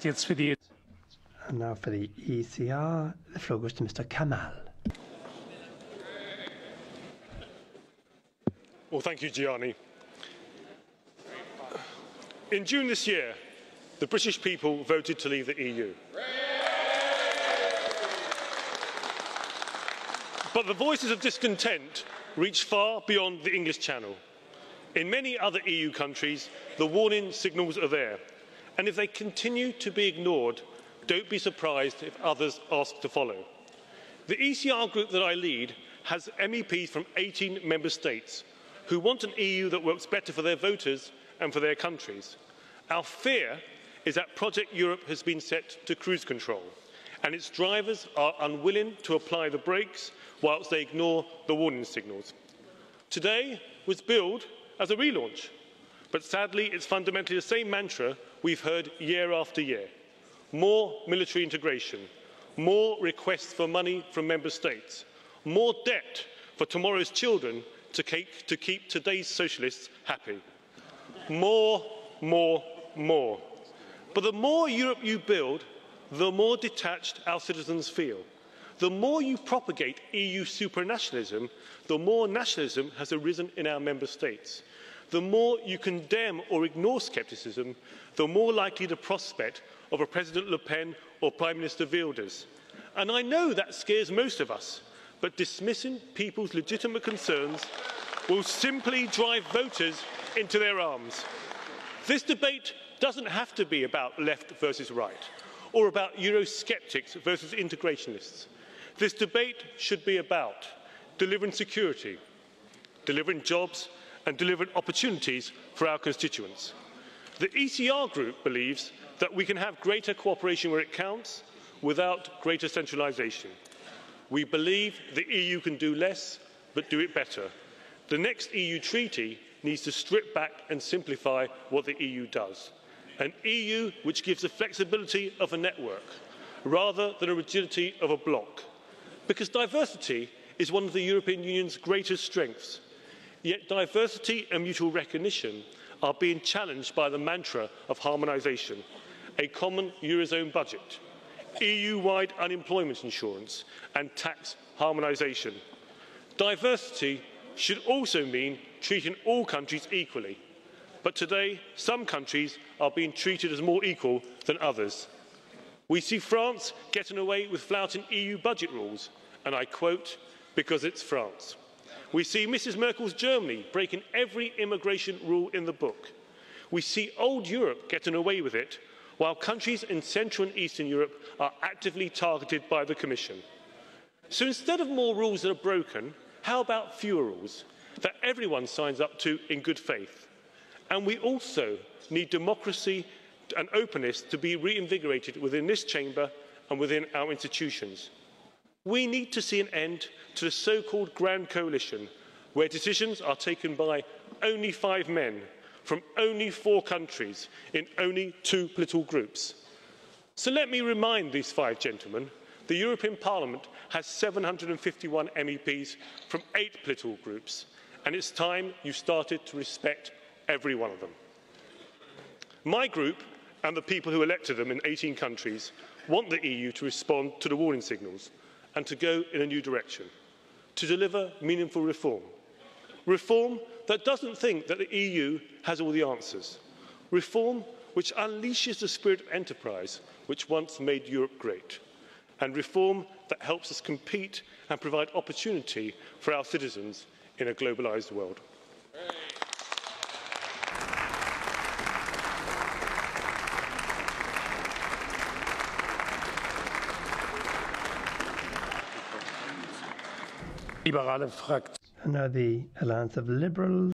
And now for the ECR, the floor goes to Mr. Kamall. Well, thank you, Gianni. In June this year, the British people voted to leave the EU. But the voices of discontent reach far beyond the English Channel. In many other EU countries, the warning signals are there. And if they continue to be ignored, don't be surprised if others ask to follow. The ECR group that I lead has MEPs from 18 member states who want an EU that works better for their voters and for their countries. Our fear is that Project Europe has been set to cruise control, and its drivers are unwilling to apply the brakes whilst they ignore the warning signals. Today was billed as a relaunch, but sadly it's fundamentally the same mantra we've heard year after year. More military integration, more requests for money from member states, more debt for tomorrow's children to keep today's socialists happy. More, more, more. But the more Europe you build, the more detached our citizens feel. The more you propagate EU supranationalism, the more nationalism has arisen in our member states. The more you condemn or ignore scepticism, the more likely the prospect of a President Le Pen or Prime Minister Wilders. And I know that scares most of us, but dismissing people's legitimate concerns will simply drive voters into their arms. This debate doesn't have to be about left versus right, or about Eurosceptics versus integrationists. This debate should be about delivering security, delivering jobs, and delivering opportunities for our constituents. The ECR group believes that we can have greater cooperation where it counts without greater centralisation. We believe the EU can do less, but do it better. The next EU treaty needs to strip back and simplify what the EU does. An EU which gives the flexibility of a network rather than the rigidity of a bloc. Because diversity is one of the European Union's greatest strengths. Yet diversity and mutual recognition are being challenged by the mantra of harmonisation, a common Eurozone budget, EU-wide unemployment insurance and tax harmonisation. Diversity should also mean treating all countries equally. But today, some countries are being treated as more equal than others. We see France getting away with flouting EU budget rules, and I quote, "because it's France." We see Mrs Merkel's Germany breaking every immigration rule in the book. We see old Europe getting away with it, while countries in Central and Eastern Europe are actively targeted by the Commission. So instead of more rules that are broken, how about fewer rules that everyone signs up to in good faith? And we also need democracy and openness to be reinvigorated within this chamber and within our institutions. We need to see an end to the so-called Grand Coalition, where decisions are taken by only 5 men from only 4 countries in only 2 political groups. So let me remind these 5 gentlemen, the European Parliament has 751 MEPs from 8 political groups, and it's time you started to respect every one of them. My group and the people who elected them in 18 countries want the EU to respond to the warning signals and to go in a new direction, to deliver meaningful reform. Reform that doesn't think that the EU has all the answers. Reform which unleashes the spirit of enterprise which once made Europe great. And reform that helps us compete and provide opportunity for our citizens in a globalised world. And now the Alliance of Liberals.